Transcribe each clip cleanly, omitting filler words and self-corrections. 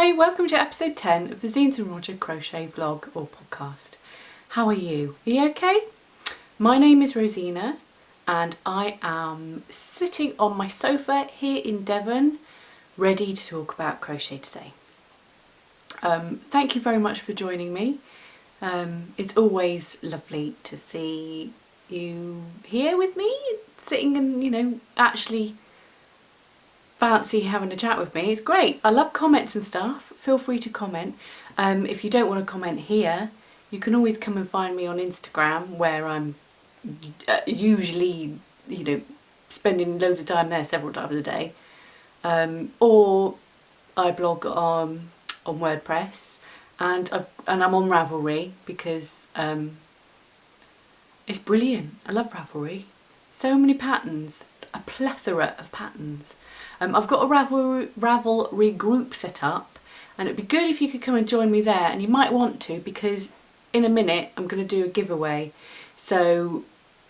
Hi, welcome to episode 10 of the Zeens and Roger crochet vlog or podcast. How are you? Are you okay? My name is Rosina and I am sitting on my sofa here in Devon, ready to talk about crochet today. Thank you very much for joining me. It's always lovely to see you here with me, sitting and, actually fancy having a chat with me. It's great. I love comments and stuff. Feel free to comment. If you don't want to comment here, you can always come and find me on Instagram, where I'm usually, spending loads of time there several times a day. Or I blog on WordPress, and I'm on Ravelry because it's brilliant. I love Ravelry. So many patterns, a plethora of patterns. I've got a Ravelry group set up, and it'd be good if you could come and join me there, and you might want to, because in a minute I'm going to do a giveaway. So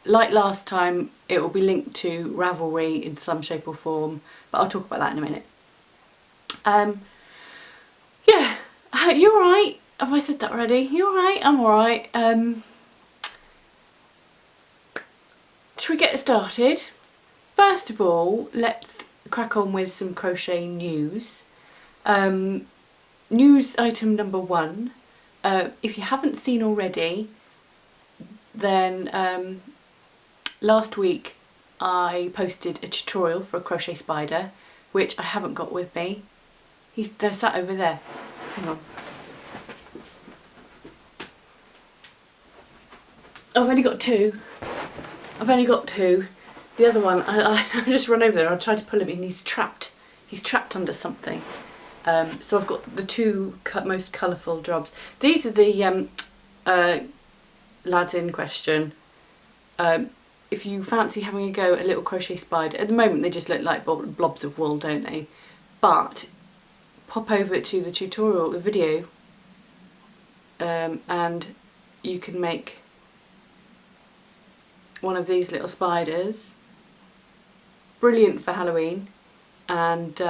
like last time, it will be linked to Ravelry in some shape or form, but I'll talk about that in a minute. Yeah, you alright? Have I said that already? You alright? I'm alright. Should we get started? First of all, let's crack on with some crochet news. News item number one. If you haven't seen already, then last week I posted a tutorial for a crochet spider, which I haven't got with me. They're sat over there. Hang on. I've only got two. The other one, I just run over there and I tried to pull him in. He's trapped. He's trapped under something. So I've got the two most colourful jobs. These are the lads in question. If you fancy having a go at a little crochet spider, at the moment they just look like blobs of wool, don't they? But pop over to the tutorial, the video, and you can make one of these little spiders. Brilliant for Halloween, and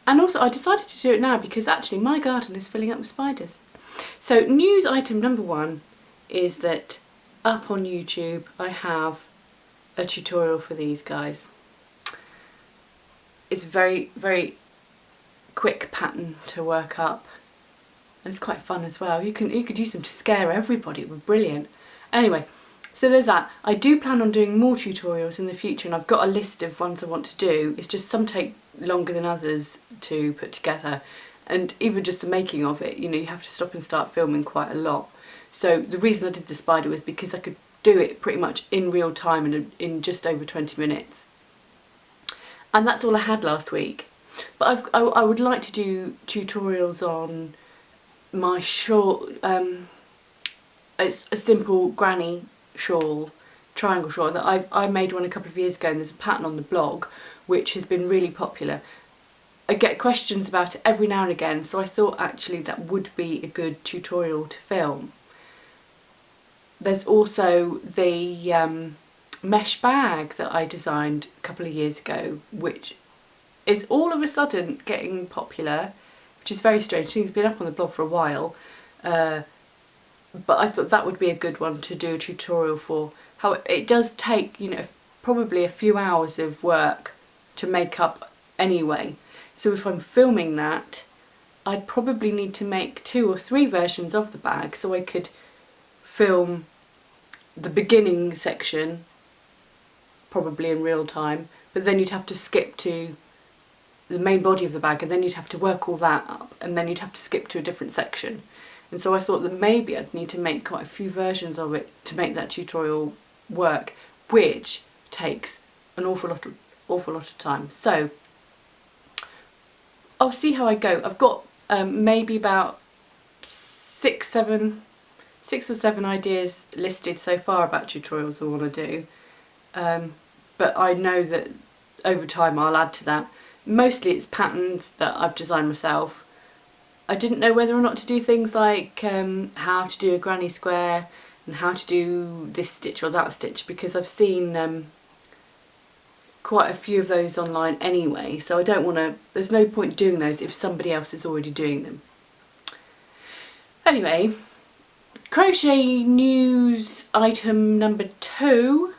also I decided to do it now because actually my garden is filling up with spiders. So news item number one is that up on YouTube I have a tutorial for these guys. It's a very, very quick pattern to work up, and it's quite fun as well. You could use them to scare everybody. It would be brilliant. Anyway, so there's that. I do plan on doing more tutorials in the future, and I've got a list of ones I want to do. It's just some take longer than others to put together, and even just the making of it, you have to stop and start filming quite a lot. So the reason I did the spider was because I could do it pretty much in real time in just over 20 minutes. And that's all I had last week. But I would like to do tutorials on my shawl. It's a simple granny shawl, triangle shawl, that I made one a couple of years ago, and there's a pattern on the blog which has been really popular. I get questions about it every now and again, so I thought actually that would be a good tutorial to film. There's also the mesh bag that I designed a couple of years ago, which is all of a sudden getting popular, which is very strange. I think it's been up on the blog for a while. But I thought that would be a good one to do a tutorial for. How it does take, probably a few hours of work to make up anyway. So if I'm filming that, I'd probably need to make 2 or 3 versions of the bag, so I could film the beginning section probably in real time, but then you'd have to skip to the main body of the bag, and then you'd have to work all that up, and then you'd have to skip to a different section. And so I thought that maybe I'd need to make quite a few versions of it to make that tutorial work, which takes an awful lot of time. So I'll see how I go. I've got maybe about 6 or 7 ideas listed so far about tutorials I want to do, but I know that over time I'll add to that. Mostly it's patterns that I've designed myself. I didn't know whether or not to do things like how to do a granny square and how to do this stitch or that stitch, because I've seen quite a few of those online anyway, so I don't want to, there's no point doing those if somebody else is already doing them. Anyway, crochet news item number 2.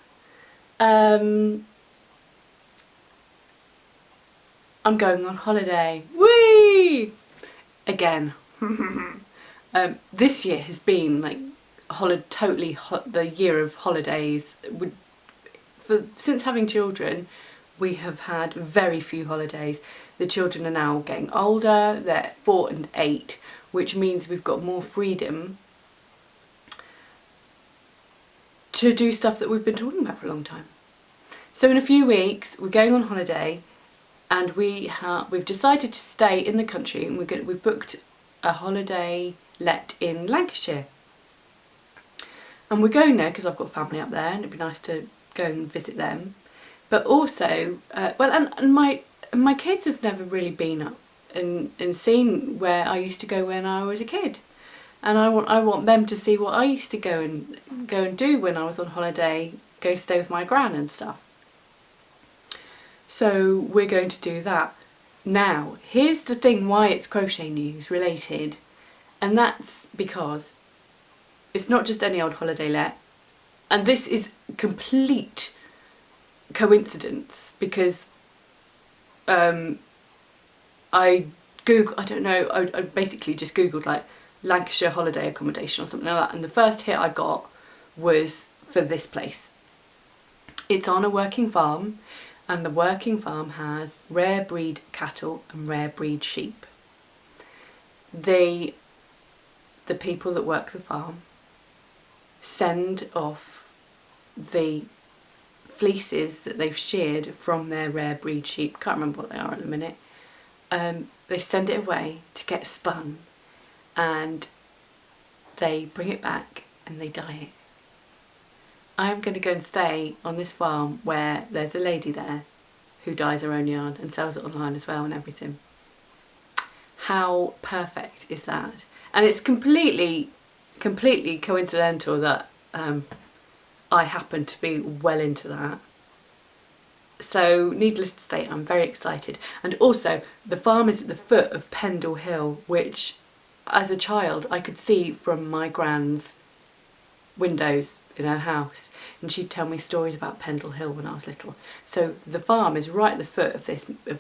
I'm going on holiday. Whee! Again. This year has been like the year of holidays. Since having children, we have had very few holidays. The children are now getting older, they're 4 and 8, which means we've got more freedom to do stuff that we've been talking about for a long time. So in a few weeks we're going on holiday, and we've decided to stay in the country, and we've booked a holiday let in Lancashire. And we're going there because I've got family up there and it'd be nice to go and visit them. But also, and my kids have never really been up and seen where I used to go when I was a kid. And I want them to see what I used to go and do when I was on holiday, go stay with my gran and stuff. So we're going to do that. Now, here's the thing why it's crochet news related, and that's because it's not just any old holiday let, and this is complete coincidence because I basically just googled like Lancashire holiday accommodation or something like that, and the first hit I got was for this place. It's on a working farm, and the working farm has rare breed cattle and rare breed sheep. The people that work the farm send off the fleeces that they've sheared from their rare breed sheep, can't remember what they are at the minute, they send it away to get spun, and they bring it back and they dye it. I'm going to go and stay on this farm where there's a lady there who dyes her own yarn and sells it online as well and everything. How perfect is that? And it's completely coincidental that I happen to be well into that. So needless to say, I'm very excited. And also the farm is at the foot of Pendle Hill, which as a child I could see from my gran's windows in her house, and she'd tell me stories about Pendle Hill when I was little. So the farm is right at the foot of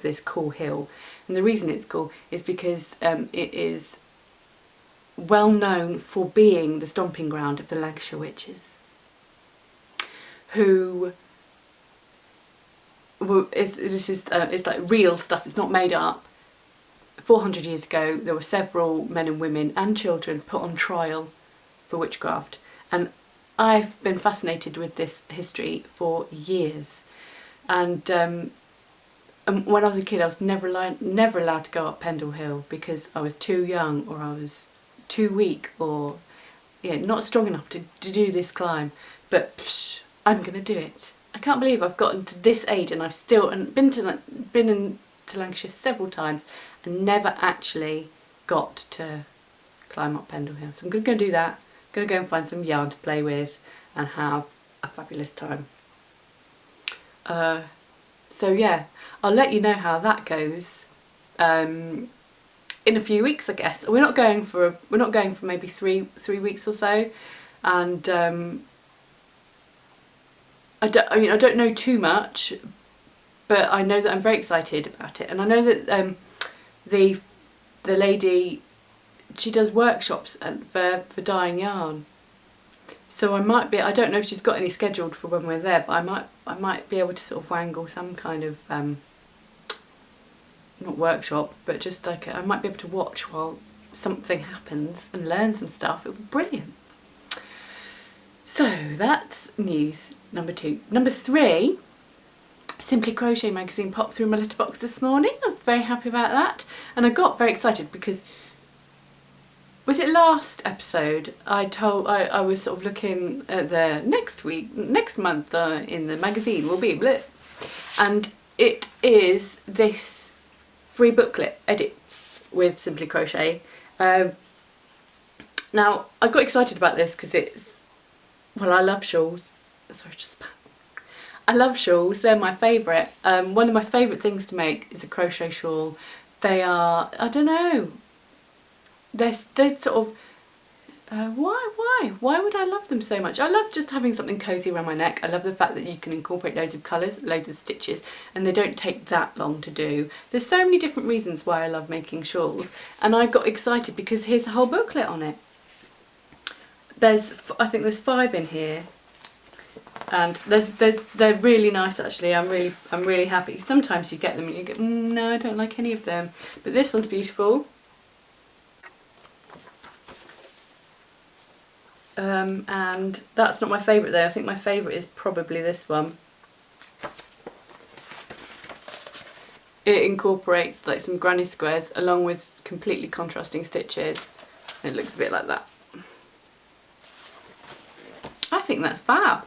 this cool hill, and the reason it's cool is because it is well known for being the stomping ground of the Lancashire witches, who it's like real stuff, it's not made up. 400 years ago there were several men and women and children put on trial for witchcraft, and I've been fascinated with this history for years. And when I was a kid I was never allowed to go up Pendle Hill because I was too young, or I was too weak, or not strong enough to do this climb. But I'm gonna do it. I can't believe I've gotten to this age and I've still been to Lancashire several times and never actually got to climb up Pendle Hill. So I'm gonna go do that. I'm gonna go and find some yarn to play with and have a fabulous time. So yeah, I'll let you know how that goes in a few weeks, I guess. We're not going for maybe three weeks or so, and I don't know too much, but I know that I'm very excited about it, and I know that the lady, she does workshops for dyeing yarn. So I don't know if she's got any scheduled for when we're there, but I might be able to sort of wangle some kind of not workshop, but just like I might be able to watch while something happens and learn some stuff. It would be brilliant. So that's news number 2. Number 3, Simply Crochet magazine popped through my letterbox this morning. I was very happy about that, and I got very excited because, was it last episode I was sort of looking at the next month in the magazine will be bleh, and it is this free booklet edits with Simply Crochet. Now I got excited about this because I love shawls. Sorry, just I love shawls, they're my favourite. One of my favourite things to make is a crochet shawl. They are, I don't know, they're sort of, why would I love them so much? I love just having something cosy around my neck. I love the fact that you can incorporate loads of colours, loads of stitches, and they don't take that long to do. There's so many different reasons why I love making shawls, and I got excited because here's a whole booklet on it. I think there's 5 in here, and they're really nice actually. I'm really happy. Sometimes you get them and you go, no, I don't like any of them, but this one's beautiful. And that's not my favourite though. I think my favourite is probably this one. It incorporates like some granny squares along with completely contrasting stitches. It looks a bit like that. I think that's fab.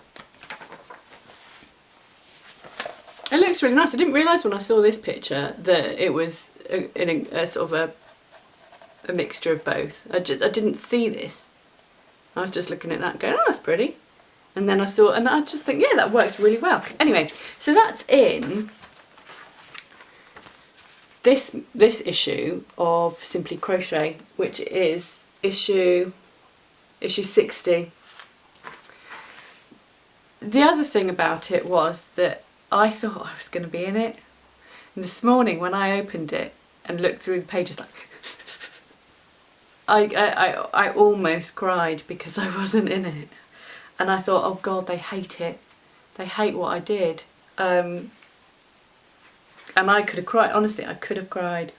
It looks really nice. I didn't realise when I saw this picture that it was a sort of a mixture of both. I didn't see this. I was just looking at that going, oh, that's pretty. And then I saw, and I just think, yeah, that works really well. Anyway, so that's in this issue of Simply Crochet, which is issue 60. The other thing about it was that I thought I was going to be in it. And this morning when I opened it and looked through the pages, like, I almost cried because I wasn't in it. And I thought, oh God, they hate it. They hate what I did. And I could have cried, honestly, I could have cried.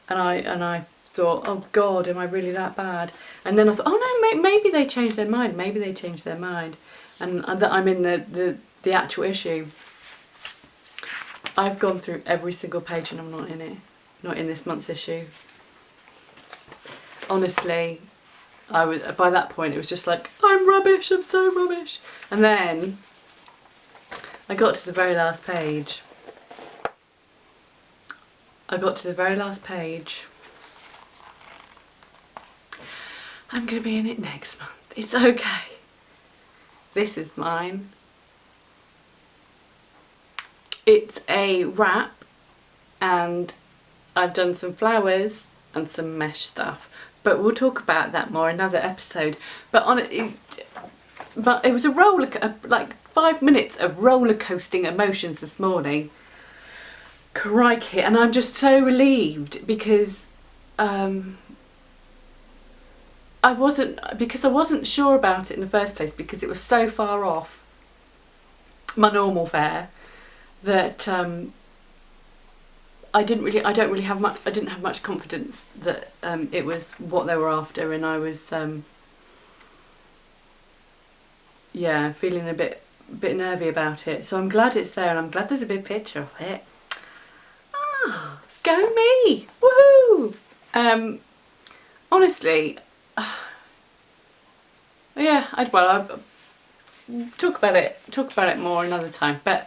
And I thought, oh God, am I really that bad? And then I thought, oh no, maybe they changed their mind. Maybe they changed their mind. And that I'm in the actual issue. I've gone through every single page and I'm not in it. Not in this month's issue. Honestly, by that point it was just like, I'm rubbish, I'm so rubbish. And then I got to the very last page. I'm going to be in it next month. It's okay. This is mine. It's a wrap and I've done some flowers and some mesh stuff. But we'll talk about that more in another episode. But it was like 5 minutes of roller coasting emotions this morning. Crikey, and I'm just so relieved because I wasn't sure about it in the first place because it was so far off my normal fare that I didn't have much confidence that it was what they were after, and I was yeah, feeling a bit nervy about it. So I'm glad it's there, and I'm glad there's a big picture of it. Ah, go me! Woohoo! Honestly, yeah, I'll talk about it more another time. But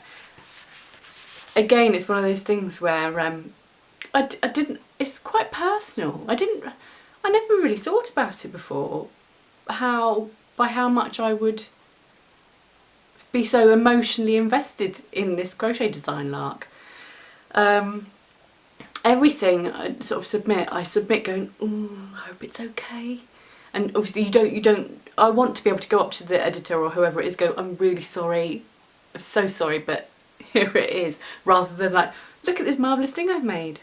again, it's one of those things where I didn't. It's quite personal. I never really thought about it before. By how much I would be so emotionally invested in this crochet design lark. Everything I sort of submit going, I hope it's okay. And obviously you don't, I want to be able to go up to the editor or whoever it is, go, I'm really sorry, I'm so sorry, but here it is, rather than like, look at this marvellous thing I've made,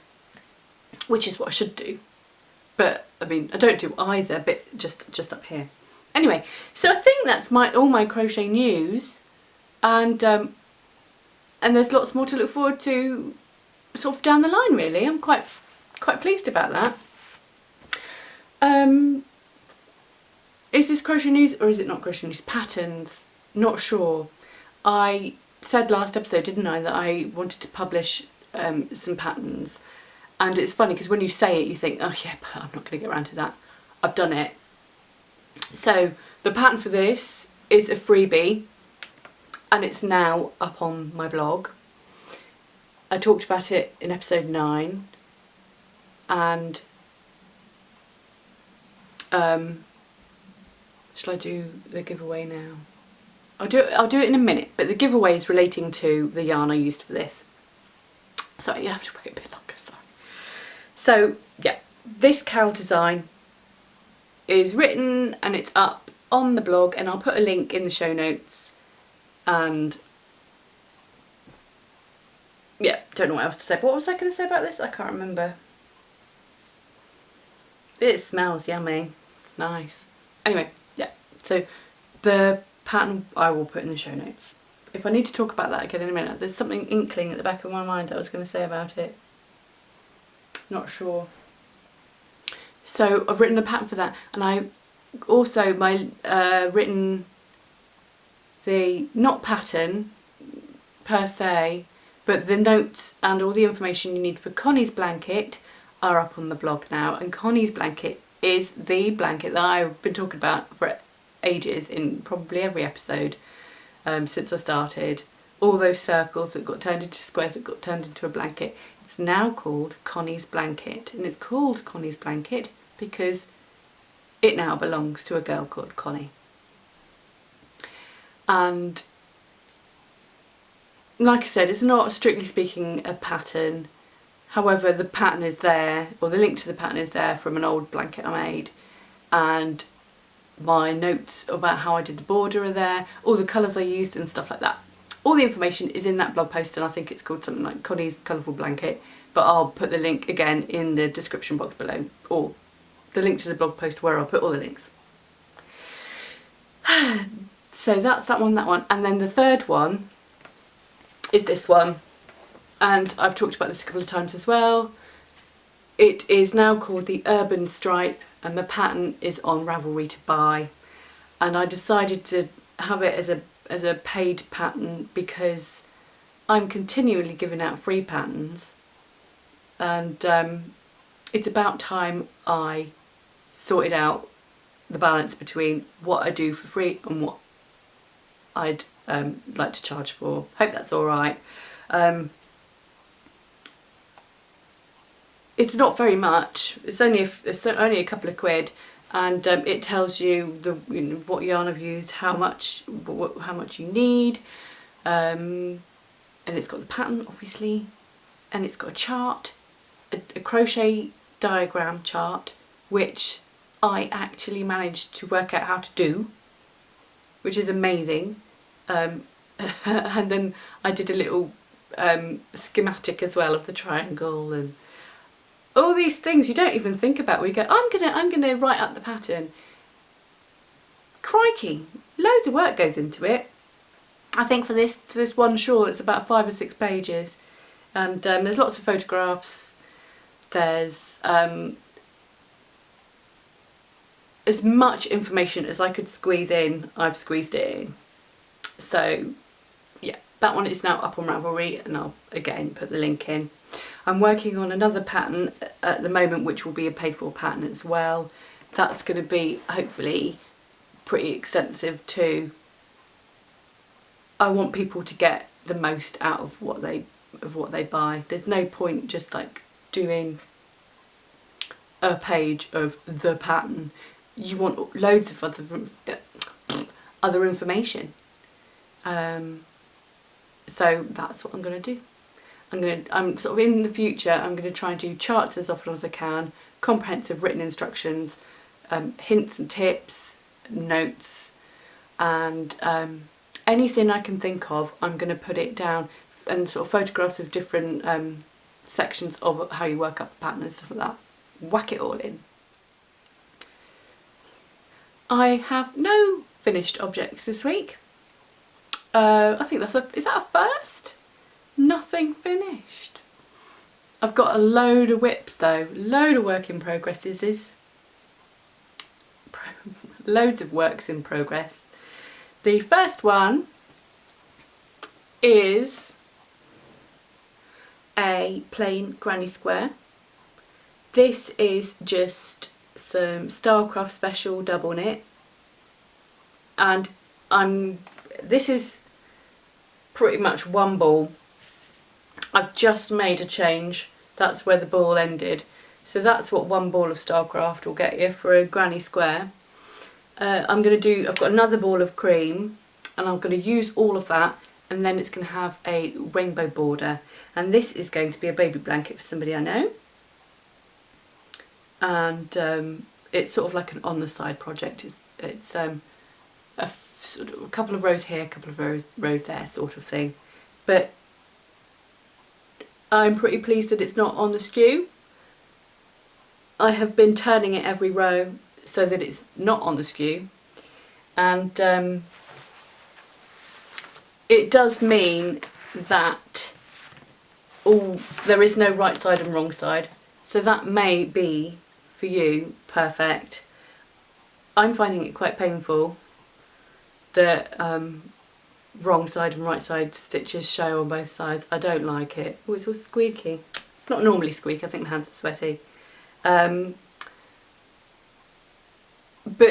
which is what I should do. But I mean, I don't do either, but just up here. Anyway, so I think that's all my crochet news, and there's lots more to look forward to sort of down the line, really. I'm quite pleased about that. Is this crochet news or is it not crochet news? Patterns, not sure. I said last episode, didn't I, that I wanted to publish some patterns, and it's funny because when you say it you think, oh yeah, but I'm not going to get around to that. I've done it. So the pattern for this is a freebie and it's now up on my blog. I talked about it in episode 9, and shall I do the giveaway now? I'll do it in a minute, but the giveaway is relating to the yarn I used for this. So you have to wait a bit longer, sorry. So yeah, this cowl design is written and it's up on the blog, and I'll put a link in the show notes. And yeah, don't know what else to say. But what was I going to say about this? I can't remember. It smells yummy. It's nice. Anyway, yeah. So the pattern I will put in the show notes. If I need to talk about that again in a minute, there's something inkling at the back of my mind that I was going to say about it. Not sure. So I've written a pattern for that, and I also written the, not pattern per se, but the notes and all the information you need for Connie's blanket are up on the blog now. And Connie's blanket is the blanket that I've been talking about for ages in probably every episode since I started. All those circles that got turned into squares that got turned into a blanket. It's now called Connie's blanket, and it's called Connie's blanket because it now belongs to a girl called Connie. And like I said, it's not strictly speaking a pattern. However, the pattern is there, or the link to the pattern is there from an old blanket I made, and my notes about how I did the border are there, all the colours I used and stuff like that. All the information is in that blog post, and I think it's called something like Connie's Colourful Blanket, but I'll put the link again in the description box below, or the link to the blog post where I'll put all the links. So that's that one, and then the third one is this one, and I've talked about this a couple of times as well. It is now called the Urban Stripe, and the pattern is on Ravelry to buy, and I decided to have it as a paid pattern because I'm continually giving out free patterns, and it's about time I sorted out the balance between what I do for free and what I'd like to charge for. Hope that's alright. It's not very much. It's only a couple of quid, and it tells you what yarn I've used, how much you need, and it's got the pattern obviously, and it's got a chart, a crochet diagram chart, which I actually managed to work out how to do, which is amazing. And then I did a little schematic as well of the triangle and all these things you don't even think about. We go, I'm gonna write up the pattern. Crikey, loads of work goes into it. I think for this one shawl it's about 5 or 6 pages, and there's lots of photographs. There's as much information as I could squeeze in, I've squeezed it in. So yeah, that one is now up on Ravelry, and I'll again put the link in. I'm working on another pattern at the moment, which will be a paid for pattern as well. That's going to be hopefully pretty extensive too. I want people to get the most out of what they buy. There's no point just like doing a page of the pattern. You want loads of other information. So that's what I'm going to do. I'm sort of in the future, I'm going to try and do charts as often as I can, comprehensive written instructions, hints and tips, notes, and anything I can think of, I'm going to put it down, and sort of photographs of different sections of how you work up a pattern and stuff like that. Whack it all in. I have no finished objects this week. I think is that a first? Nothing finished. I've got a load of whips though, load of work in progresses, loads of works in progress. The first one is a plain granny square. This is just some Starcraft Special double knit, and this is pretty much one ball. I've just made a change, that's where the ball ended, so that's what one ball of Starcraft will get you for a granny square. I've got another ball of cream, and I'm going to use all of that, and then it's going to have a rainbow border, and this is going to be a baby blanket for somebody I know, and it's sort of like an on the side project. It's sort of a couple of rows here, a couple of rows there sort of thing, but I'm pretty pleased that it's not on the skew. I have been turning it every row so that it's not on the skew, and it does mean that there is no right side and wrong side, so that may be for you perfect. I'm finding it quite painful that wrong side and right side stitches show on both sides. I don't like it. Oh, it's all squeaky. Not normally squeak, I think my hands are sweaty. But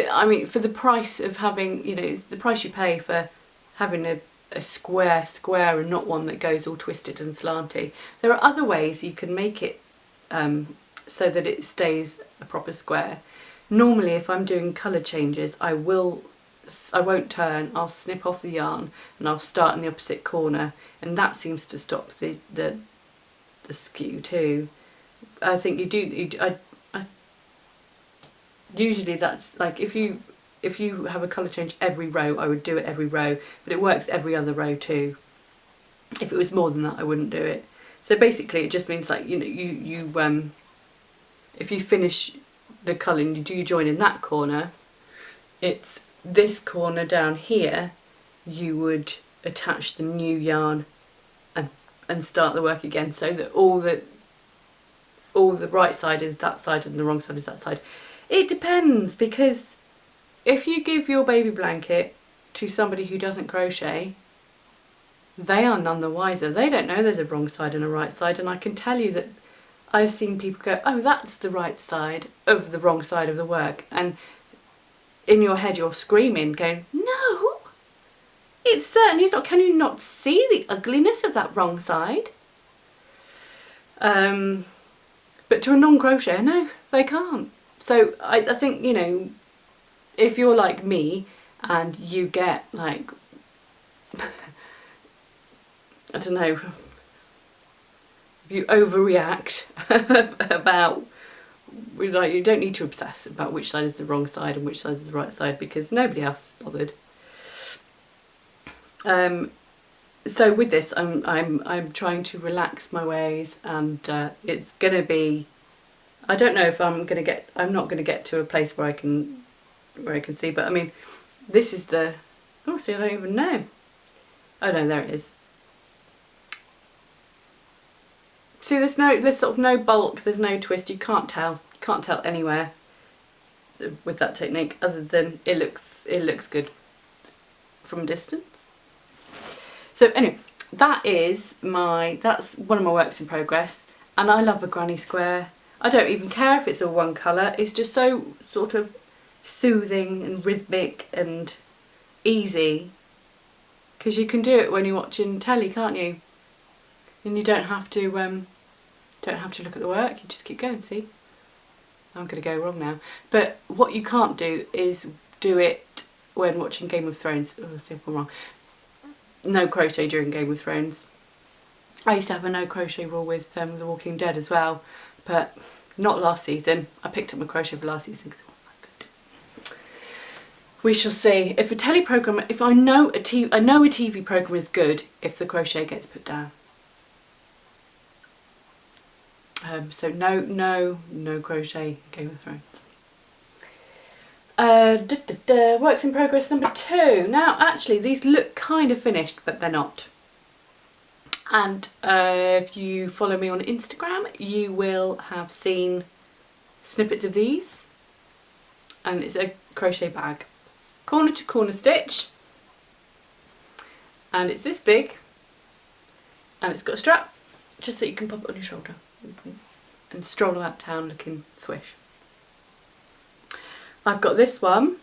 I mean, for the price of having, you know, the price you pay for having a square and not one that goes all twisted and slanty, there are other ways you can make it so that it stays a proper square. Normally if I'm doing colour changes, I won't turn, I'll snip off the yarn and I'll start in the opposite corner, and that seems to stop the skew too. I think usually that's like if you have a colour change every row, I would do it every row, but it works every other row too. If it was more than that, I wouldn't do it. So basically it just means, like, you know, if you finish the colour and you do your join in that corner, it's this corner down here you would attach the new yarn and start the work again, so that all the right side is that side and the wrong side is that side. It depends, because if you give your baby blanket to somebody who doesn't crochet, they are none the wiser. They don't know there's a wrong side and a right side, and I can tell you that I've seen people go, oh, that's the right side of the wrong side of the work, and in your head you're screaming, going, no, it certainly is not. Can you not see the ugliness of that wrong side? But to a non-crocheter, no, they can't. So I think, you know, if you're like me and you get like, I don't know, if you overreact about, like, you don't need to obsess about which side is the wrong side and which side is the right side, because nobody else is bothered. So with this, I'm trying to relax my ways, and it's gonna be, I don't know if I'm not gonna get to a place where I can see, but I mean, this is the, oh, see, I don't even know. Oh no, there it is. See, there's sort of no bulk, there's no twist, you can't tell anywhere with that technique, other than it looks good from a distance. So anyway, that's one of my works in progress, and I love a granny square. I don't even care if it's all one colour, it's just so sort of soothing and rhythmic and easy, because you can do it when you're watching telly, can't you? And you don't have to look at the work, you just keep going. See, I'm going to go wrong now. But what you can't do is do it when watching Game of Thrones. Oh, I think I'm wrong. No crochet during Game of Thrones. I used to have a no crochet rule with The Walking Dead as well, but not last season. I picked up my crochet for last season because we shall see. If a telly programme, if I know a TV programme is good if the crochet gets put down. So no crochet Game of Thrones. Works in progress number 2. Now actually these look kind of finished, but they're not. And if you follow me on Instagram, you will have seen snippets of these. And it's a crochet bag. Corner to corner stitch. And it's this big. And it's got a strap, just so you can pop it on your shoulder and stroll about town looking swish. I've got this one,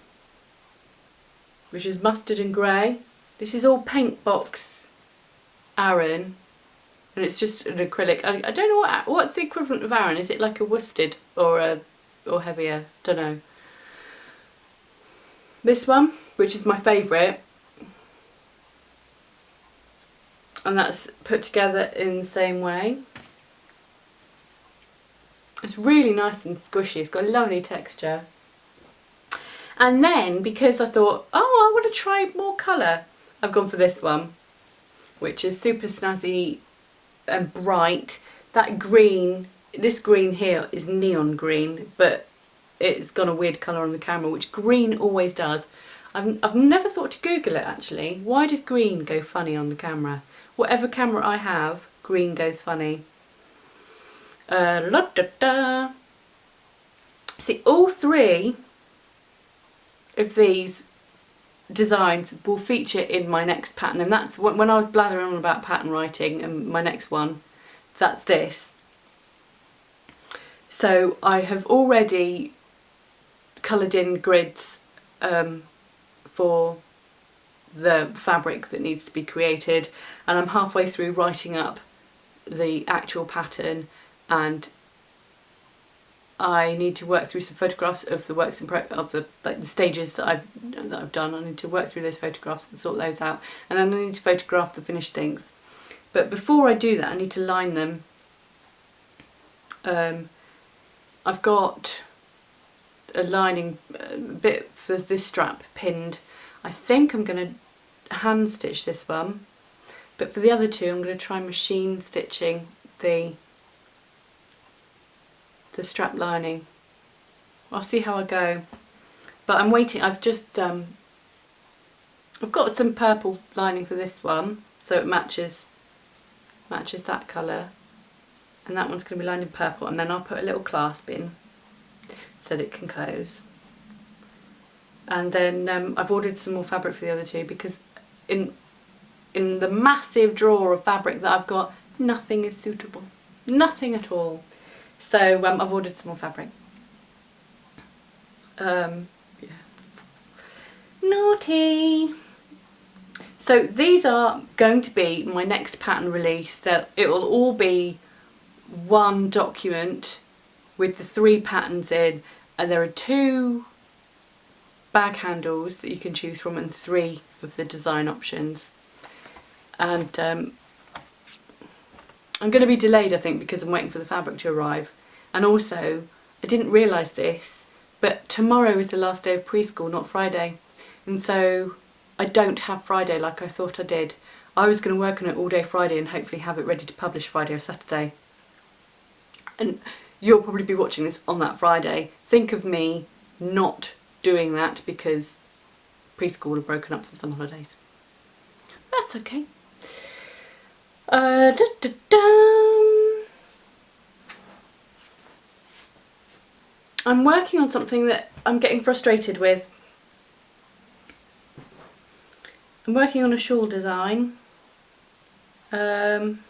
which is mustard and grey. This is all paint box Aran, and it's just an acrylic. I don't know what's the equivalent of Aran. Is it like a worsted or heavier? Don't know. This one, which is my favourite, and that's put together in the same way. It's really nice and squishy, it's got a lovely texture. And then, because I thought, oh, I want to try more colour, I've gone for this one, which is super snazzy and bright. That green, this green here is neon green, but it's got a weird colour on the camera, which green always does. I've never thought to Google it actually. Why does green go funny on the camera? Whatever camera I have, green goes funny. See, all three of these designs will feature in my next pattern, and that's when I was blathering on about pattern writing, and my next one, that's this. So I have already coloured in grids for the fabric that needs to be created, and I'm halfway through writing up the actual pattern, and I need to work through some photographs of the works in the stages that I've done. I need to work through those photographs and sort those out, and then I need to photograph the finished things. But before I do that, I need to line them. I've got a lining bit for this strap pinned. I think I'm going to hand stitch this one, but for the other two I'm going to try machine stitching the strap lining. I'll see how I go, but I'm waiting. I've got some purple lining for this one, so it matches that colour, and that one's going to be lined in purple, and then I'll put a little clasp in so that it can close. And then I've ordered some more fabric for the other two, because in the massive drawer of fabric that I've got, nothing is suitable, nothing at all. So I've ordered some more fabric. Yeah. Naughty. So these are going to be my next pattern release. That it will all be one document with the 3 patterns in, and there are 2 bag handles that you can choose from and 3 of the design options. And I'm going to be delayed, I think, because I'm waiting for the fabric to arrive. And also, I didn't realise this, but tomorrow is the last day of preschool, not Friday. And so I don't have Friday like I thought I did. I was going to work on it all day Friday and hopefully have it ready to publish Friday or Saturday. And you'll probably be watching this on that Friday. Think of me not doing that because preschool are broken up for some holidays. That's okay. I'm working on something that I'm getting frustrated with. I'm working on a shawl design, and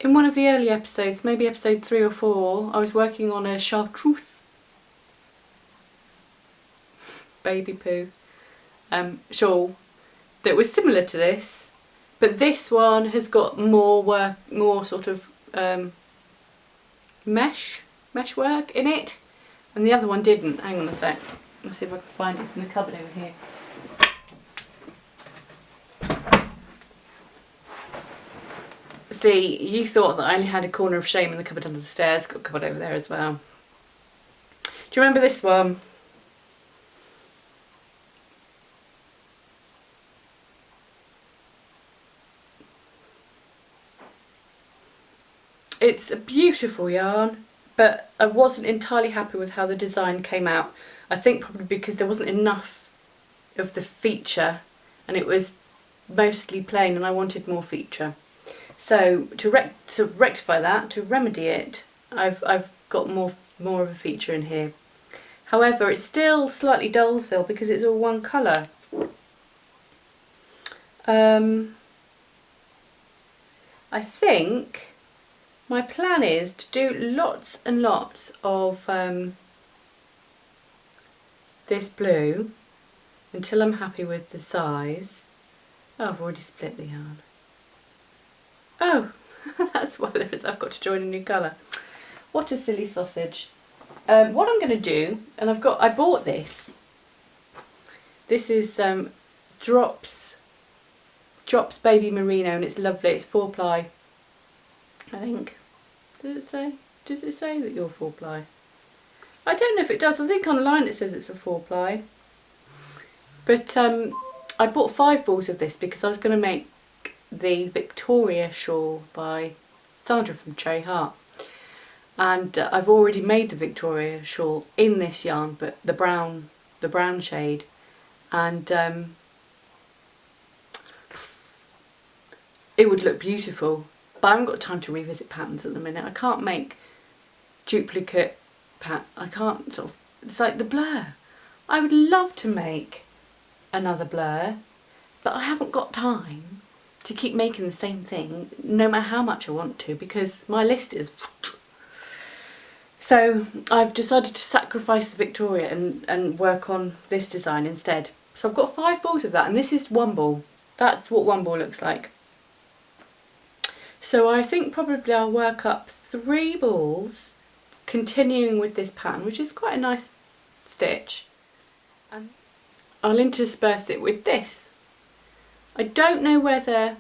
in one of the early episodes, maybe episode 3 or 4, I was working on a chartreuse baby poo shawl that was similar to this, but this one has got more sort of mesh work in it, and the other one didn't. Hang on a sec, let's see if I can find it. It's in the cupboard over here. See, you thought that I only had a corner of shame in the cupboard under the stairs. Got a cupboard over there as well. Do you remember this one? It's a beautiful yarn, but I wasn't entirely happy with how the design came out. I think probably because there wasn't enough of the feature and it was mostly plain, and I wanted more feature. So to rectify that, to remedy it, I've got more of a feature in here. However, it's still slightly Dullsville because it's all one colour. I think my plan is to do lots and lots of this blue until I'm happy with the size. Oh, I've already split the yarn. Oh, that's why I've got to join a new colour. What a silly sausage. What I'm going to do, and I bought this This is Drops Baby Merino, and it's lovely. It's 4-ply, I think. Does it say? Does it say that you're 4-ply? I don't know if it does. I think online it says it's a 4-ply. But I bought 5 balls of this because I was going to make the Victoria shawl by Sandra from Cherry Heart. And I've already made the Victoria shawl in this yarn, but the brown shade. And it would look beautiful. But I haven't got time to revisit patterns at the minute. I can't make duplicate I can't sort of, it's like the blur. I would love to make another blur, but I haven't got time to keep making the same thing no matter how much I want to, because my list is... So I've decided to sacrifice the Victoria and work on this design instead. So I've got 5 balls of that, and this is 1 ball. That's what 1 ball looks like. So I think probably I'll work up 3 balls continuing with this pattern, which is quite a nice stitch, and I'll intersperse it with this. I don't know whether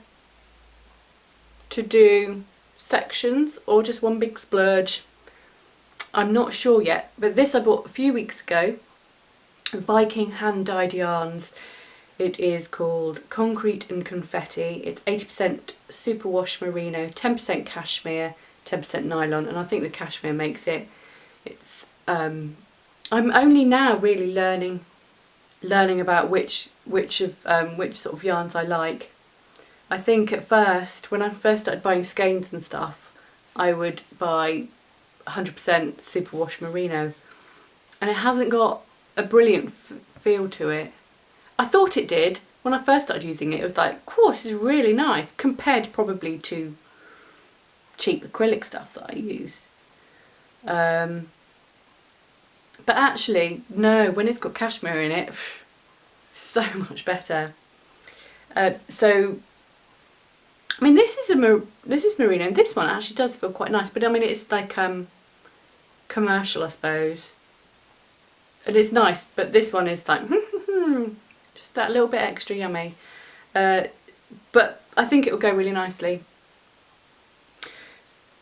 to do sections or just one big splurge. I'm not sure yet, but this I bought a few weeks ago. Viking hand dyed yarns. It is called Concrete and Confetti. It's 80% superwash merino, 10% cashmere, 10% nylon, and I think the cashmere makes it. It's I'm only now really learning about which sort of yarns I like. I think at first, when I first started buying skeins and stuff, I would buy 100% superwash merino, and it hasn't got a brilliant feel to it. I thought it did when I first started using it. It was like, cool, this is really nice compared probably to cheap acrylic stuff that I used. But actually, no, when it's got cashmere in it, so much better. So, I mean, this is merino, and this one actually does feel quite nice. But I mean, it's like commercial, I suppose, and it's nice. But this one is like just that little bit extra yummy. But I think it will go really nicely.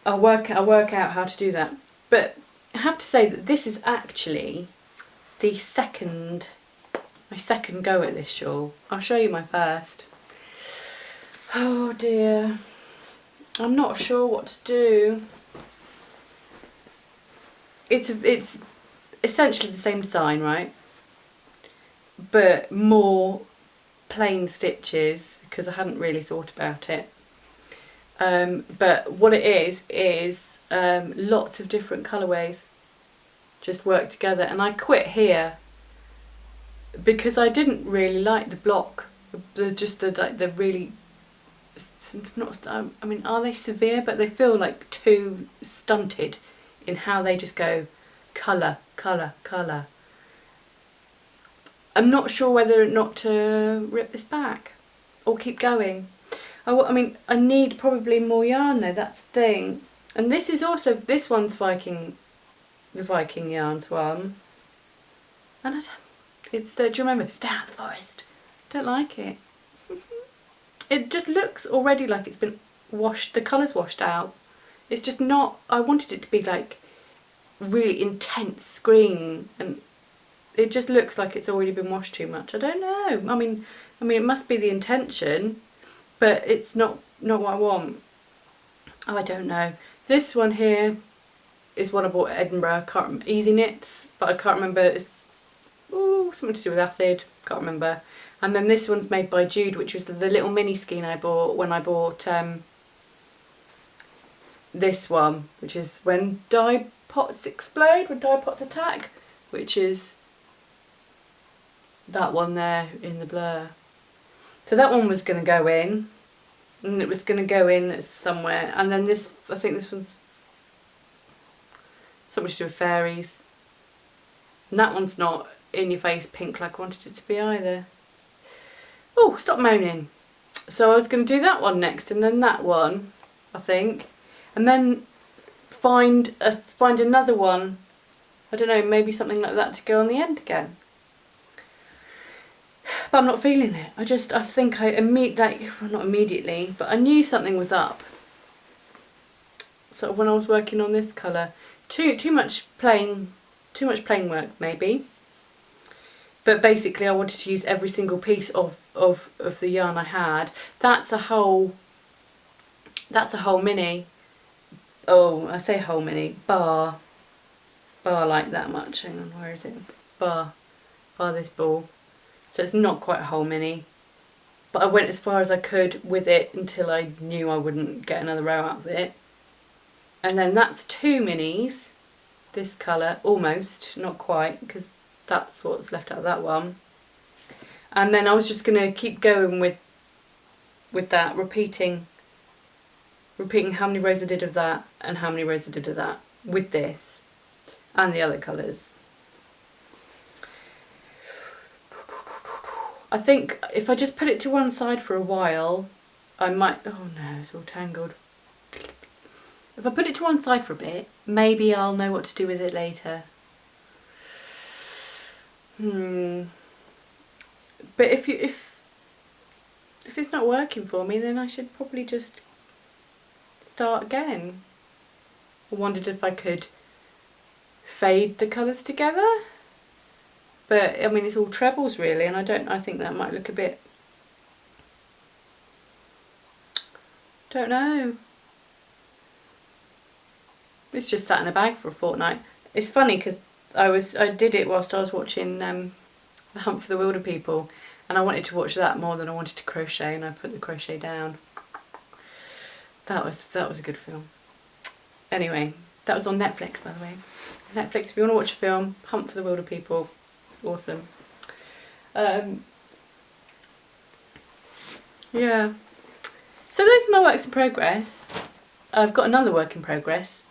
I'll work out how to do that. But I have to say that this is actually my second go at this shawl. I'll show you my first. Oh dear, I'm not sure what to do. It's essentially the same design, right? But more plain stitches, because I hadn't really thought about it. But what it is lots of different colourways just work together, and I quit here because I didn't really like the block, the really, not, I mean, are they severe? But they feel like too stunted in how they just go colour, colour, colour. I'm not sure whether or not to rip this back or keep going. I mean, I need probably more yarn though, that's the thing. And this is also, this one's the Viking yarns one. And it's the, do you remember, Stay Out of the Forest? Don't like it. It just looks already like it's been washed, the colour's washed out. It's just not, I wanted it to be like really intense green, and it just looks like it's already been washed too much. I don't know. I mean it must be the intention, but it's not what I want. Oh, I don't know. This one here is one I bought at Edinburgh. Can't remember. Easy Knits, but I can't remember. It's something to do with acid. Can't remember. And then this one's made by Jude, which was the little mini skein I bought when I bought this one, which is When Dye Pots Explode, When Dye Pots Attack, which is that one there in the blur. So that one was going to go in, and it was going to go in somewhere. And then this, I think this one's something to do with fairies. And that one's not in your face pink like I wanted it to be either. Oh, stop moaning. So I was going to do that one next, and then that one, I think, and then find another one. I don't know, maybe something like that to go on the end again. but I'm not feeling it. I think not immediately, but I knew something was up. Sort of when I was working on this colour, too much plain work maybe. But basically, I wanted to use every single piece of the yarn I had. That's a whole mini. Oh, I say whole mini bar like that much. Hang on, where is it? Bar this ball. So it's not quite a whole mini, but I went as far as I could with it until I knew I wouldn't get another row out of it. And then that's 2 minis, this colour, almost, not quite, because that's what's left out of that one. And then I was just going to keep going with that, repeating how many rows I did of that and how many rows I did of that with this and the other colours. I think if I just put it to one side for a while, I might... Oh no, it's all tangled. If I put it to one side for a bit, maybe I'll know what to do with it later. But if it's not working for me, then I should probably just start again. I wondered if I could fade the colours together. But I mean, it's all trebles really, and I think that might look a bit... Don't know. It's just sat in a bag for a fortnight. It's funny because I did it whilst I was watching The Hunt for the Wilder People, and I wanted to watch that more than I wanted to crochet, and I put the crochet down. That was a good film. Anyway, that was on Netflix, by the way. Netflix, if you want to watch a film, Hunt for the Wilder People. It's awesome. Yeah. So those are my works in progress. I've got another work in progress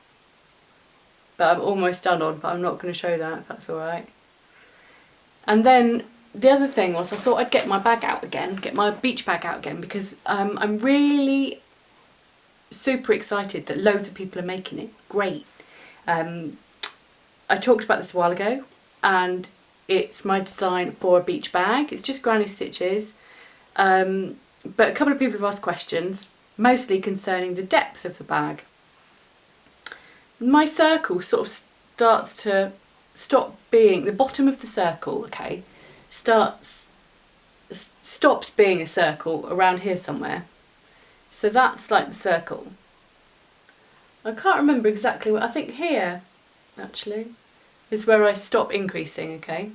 that I'm almost done on, but I'm not going to show that, if that's alright. And then the other thing was I thought I'd get my bag out again, get my beach bag out again, because I'm really super excited that loads of people are making it. Great. I talked about this a while ago, and it's my design for a beach bag. It's just granny stitches, but a couple of people have asked questions, mostly concerning the depth of the bag. My circle sort of starts to stop being, the bottom of the circle, okay, stops being a circle around here somewhere. So that's like the circle. I can't remember exactly what, I think here, actually, is where I stop increasing, okay.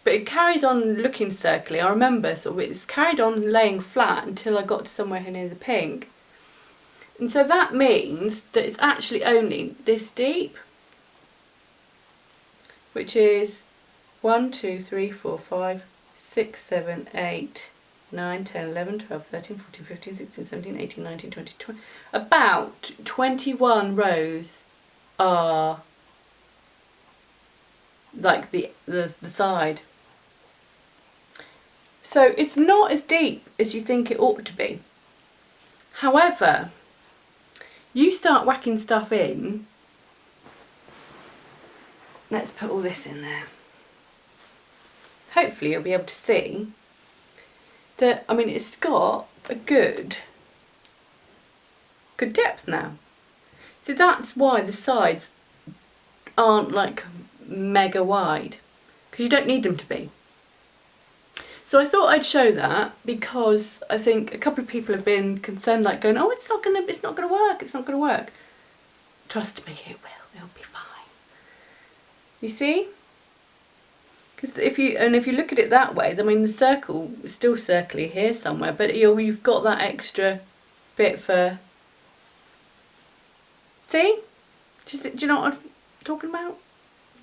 But it carries on looking circly. I remember sort of it's carried on laying flat until I got to somewhere here near the pink. And so that means that it's actually only this deep, which is 1, 2, 3, 4, 5, 6, 7, 8, 9, 10, 11, 12, 13, 14, 15, 16, 17, 18, 19, 20, 20. About 21 rows are like the side. So it's not as deep as you think it ought to be. However, you start whacking stuff in. Let's put all this in there. Hopefully you'll be able to see that, I mean, it's got a good depth now. So that's why the sides aren't like mega wide, because you don't need them to be. So I thought I'd show that because I think a couple of people have been concerned, like going, oh, it's not gonna work. Trust me, it'll be fine. You see? Because if you look at it that way, I mean the circle is still circly here somewhere, but you've got that extra bit for. See? Do you know what I'm talking about?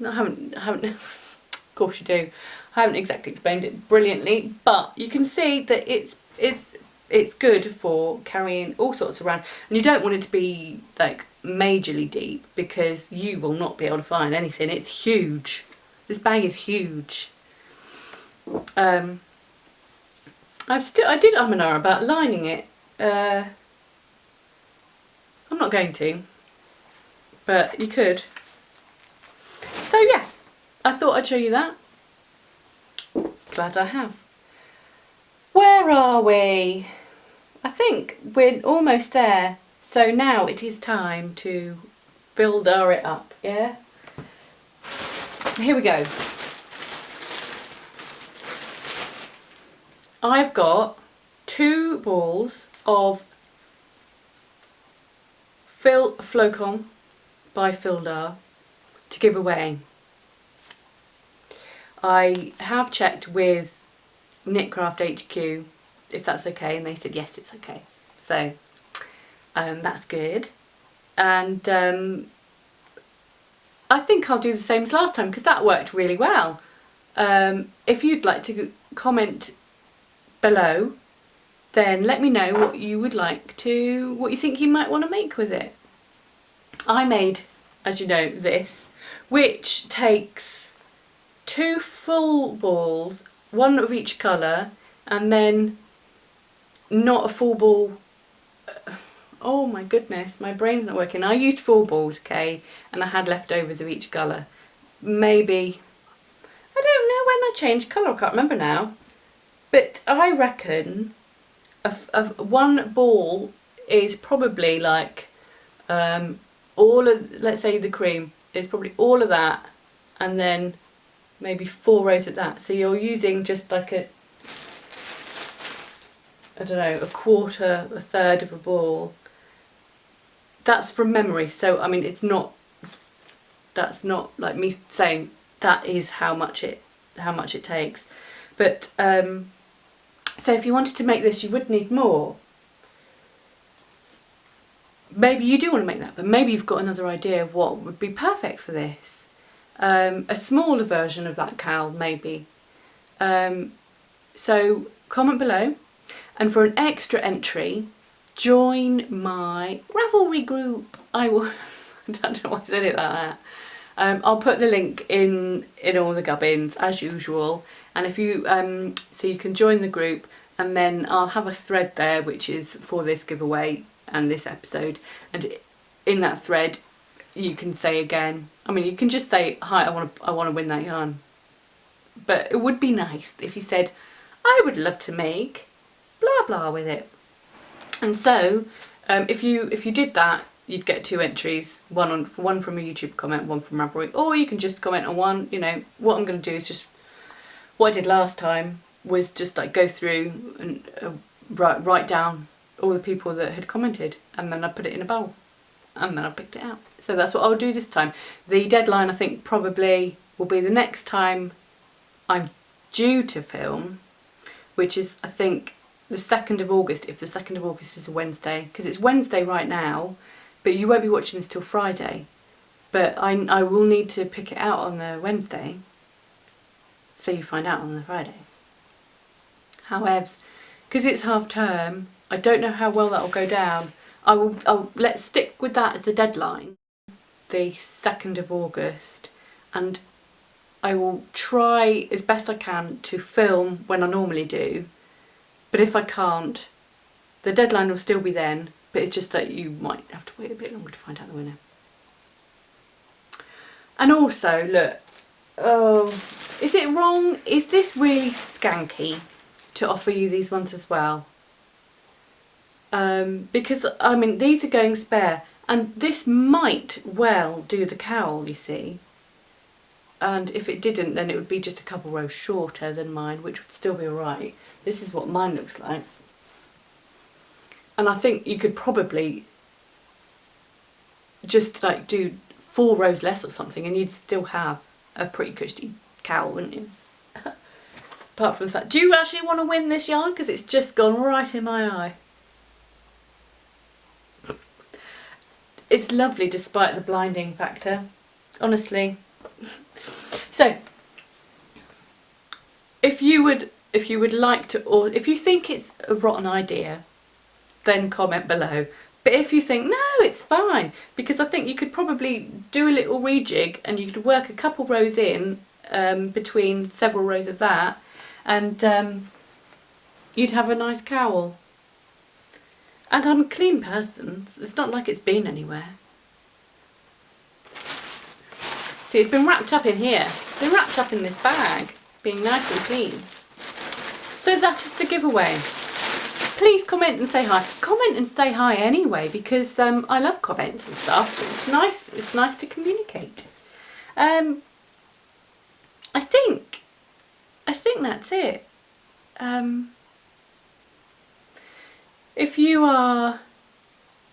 No, I haven't. Of course you do. I haven't exactly explained it brilliantly, but you can see that it's good for carrying all sorts around, and you don't want it to be like majorly deep because you will not be able to find anything. It's huge. This bag is huge. I did and ah about lining it. I'm not going to, but you could. So yeah, I thought I'd show you that. glad I have. Where are we? I think we're almost there. So now it is time to build it up, yeah? Here we go. I've got 2 balls of Flocon by Fildar to give away. I have checked with Knitcraft HQ if that's okay, and they said yes, it's okay. So that's good. And I think I'll do the same as last time because that worked really well. If you'd like to comment below, then let me know what you would like to, what you think you might want to make with it. I made, as you know, this, which takes 2 full balls, 1 of each colour, and then not a full ball. Oh my goodness, my brain's not working. I used 4 balls, okay, and I had leftovers of each colour. Maybe, I don't know when I changed colour, I can't remember now. But I reckon one ball is probably like all of, let's say the cream is probably all of that, and then maybe 4 rows of that. So you're using just like a, I don't know, a quarter, a third of a ball. That's from memory, so I mean it's not, that's not like me saying that is how much it takes. But so if you wanted to make this, you would need more. Maybe you do want to make that, but maybe you've got another idea of what would be perfect for this. A smaller version of that cowl, maybe. So comment below, and for an extra entry, join my Ravelry group. I will. I don't know why I said it like that. I'll put the link in all the gubbins as usual, and if you so you can join the group, and then I'll have a thread there which is for this giveaway and this episode, and in that thread you can say again, I mean you can just say hi, I want to win that yarn, but it would be nice if you said I would love to make blah blah with it. And so if you did that, you'd get 2 entries, one from a YouTube comment, 1 from Ravelry, or you can just comment on one. You know, what I'm going to do is just, what I did last time was just like go through and write down all the people that had commented, and then I put it in a bowl, and then I picked it out. So that's what I'll do this time. The deadline I think probably will be the next time I'm due to film, which is I think the 2nd of August, if the 2nd of August is a Wednesday, because it's Wednesday right now, but you won't be watching this till Friday. But I will need to pick it out on the Wednesday, so you find out on the Friday. However, because it's half term, I don't know how well that will go down. Let's stick with that as the deadline, the 2nd of August, and I will try as best I can to film when I normally do. But if I can't, the deadline will still be then, but it's just that you might have to wait a bit longer to find out the winner. And also, look, oh, is it wrong? Is this really skanky to offer you these ones as well? Because, I mean, these are going spare, and this might well do the cowl, you see. And if it didn't, then it would be just a couple rows shorter than mine, which would still be alright. This is what mine looks like. And I think you could probably just like do 4 rows less or something, and you'd still have a pretty cushy cowl, wouldn't you? Apart from the fact, do you actually want to win this yarn? Because it's just gone right in my eye. It's lovely despite the blinding factor, honestly. So, if you would like to, or if you think it's a rotten idea, then comment below. But if you think, no, it's fine, because I think you could probably do a little rejig, and you could work a couple rows in between several rows of that, and you'd have a nice cowl. And I'm a clean person, it's not like it's been anywhere. See, it's been wrapped up in here. It's been wrapped up in this bag, being nice and clean. So that is the giveaway. Please comment and say hi. Comment and say hi anyway, because I love comments and stuff. It's nice to communicate. I think that's it. If you are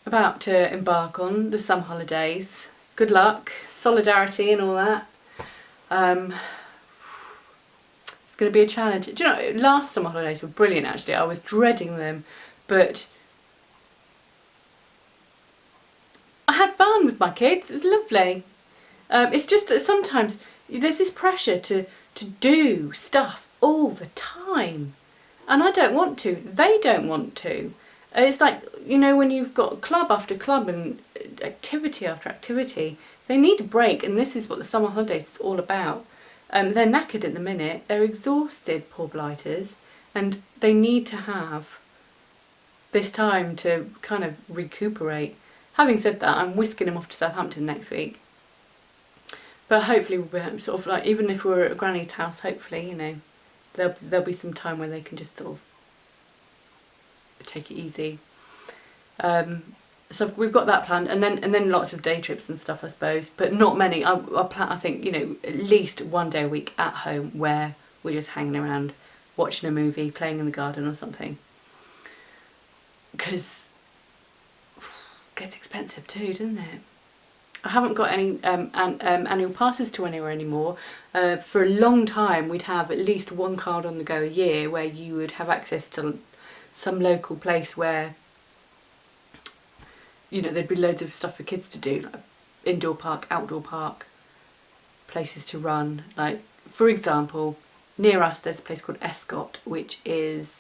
about to embark on the summer holidays, good luck, solidarity and all that. It's going to be a challenge. Do you know, last summer holidays were brilliant actually. I was dreading them, but I had fun with my kids. It was lovely. It's just that sometimes there's this pressure to do stuff all the time, and I don't want to. They don't want to. It's like, you know, when you've got club after club and activity after activity, they need a break, and this is what the summer holidays is all about. They're knackered at the minute, they're exhausted, poor blighters, and they need to have this time to kind of recuperate. Having said that, I'm whisking them off to Southampton next week. But hopefully we'll be sort of like, even if we're at Granny's house, hopefully, you know, there'll be some time where they can just sort of take it easy. So we've got that planned, and then lots of day trips and stuff, I suppose, but not many. I plan, I think, you know, at least one day a week at home where we're just hanging around, watching a movie, playing in the garden or something. Because it gets expensive too, doesn't it? I haven't got any annual passes to anywhere anymore. For a long time we'd have at least one card on the go a year where you would have access to some local place where, you know, there'd be loads of stuff for kids to do, like indoor park, outdoor park, places to run. Like, for example, near us there's a place called Escott, which is,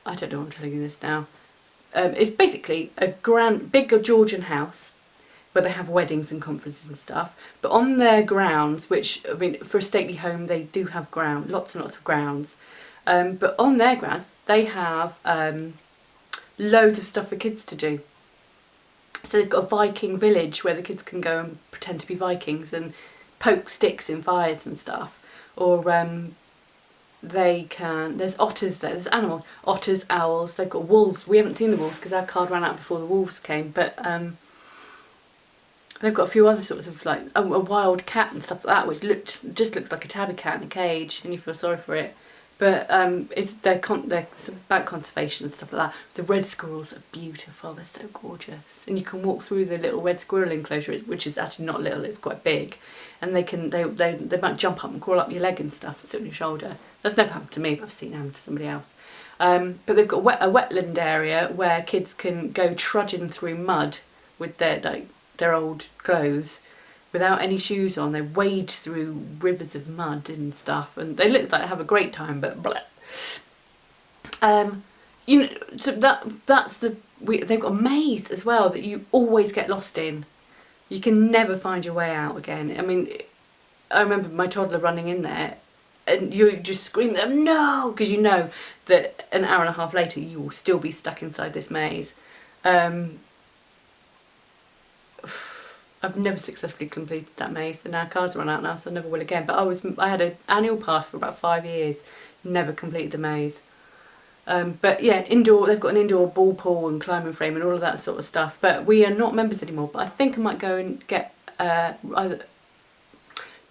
I don't know, I'm telling you this now. It's basically a big Georgian house where they have weddings and conferences and stuff. But on their grounds, which, I mean, for a stately home, they do have lots and lots of grounds. But on their grounds, they have loads of stuff for kids to do. So they've got a Viking village where the kids can go and pretend to be Vikings and poke sticks in fires and stuff. Or there's otters there, there's animals, otters, owls, they've got wolves. We haven't seen the wolves because our card ran out before the wolves came, but they've got a few other sorts of, like a wild cat and stuff like that, which just looks like a tabby cat in a cage, and you feel sorry for it. But they're about conservation and stuff like that. The red squirrels are beautiful, they're so gorgeous. And you can walk through the little red squirrel enclosure, which is actually not little, it's quite big. And they might jump up and crawl up your leg and stuff and sit on your shoulder. That's never happened to me, but I've seen it happen to somebody else. But they've got a wetland area where kids can go trudging through mud with their old clothes without any shoes on. They wade through rivers of mud and stuff, and they look like they have a great time, but blah. You know, so they've got a maze as well that you always get lost in. You can never find your way out again. I mean, I remember my toddler running in there, and you just scream at them, no, because you know that an hour and a half later you will still be stuck inside this maze. I've never successfully completed that maze, and our cards run out now, so I never will again. But I had an annual pass for about 5 years, never completed the maze. But yeah, they've got an indoor ball pool and climbing frame and all of that sort of stuff. But we are not members anymore. But I think I might go and get either.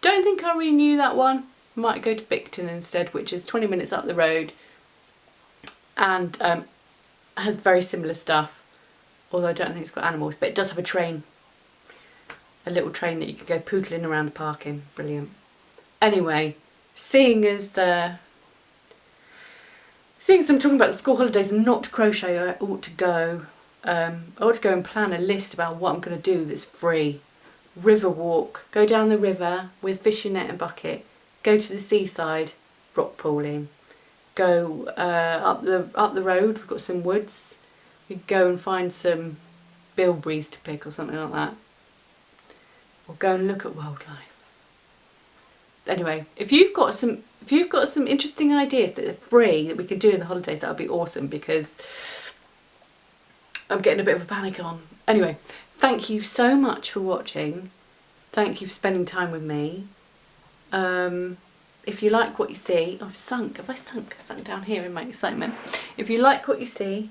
Don't think I renew that one. Might go to Bicton instead, which is 20 minutes up the road, and has very similar stuff. Although I don't think it's got animals, but it does have a train. A little train that you can go poodling around the park in. Brilliant. Anyway, seeing as I'm talking about the school holidays and not to crochet, I ought to go and plan a list about what I'm going to do that's free. River walk, go down the river with fishing net and bucket, go to the seaside, rock pooling, go up the road, we've got some woods, we go and find some bilberries to pick or something like that. Or go and look at wildlife. Anyway, if you've got some interesting ideas that are free that we can do in the holidays, that would be awesome, because I'm getting a bit of a panic on. Anyway, thank you so much for watching. Thank you for spending time with me. if you like what you see, I've sunk down here in my excitement. If you like what you see,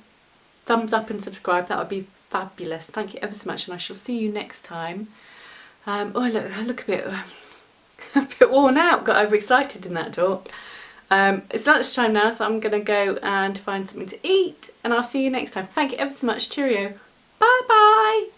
thumbs up and subscribe, that would be fabulous. Thank you ever so much, and I shall see you next time. Oh, I look a bit worn out, got overexcited in that talk. It's lunchtime now, so I'm gonna go and find something to eat, and I'll see you next time. Thank you ever so much. Cheerio. Bye bye.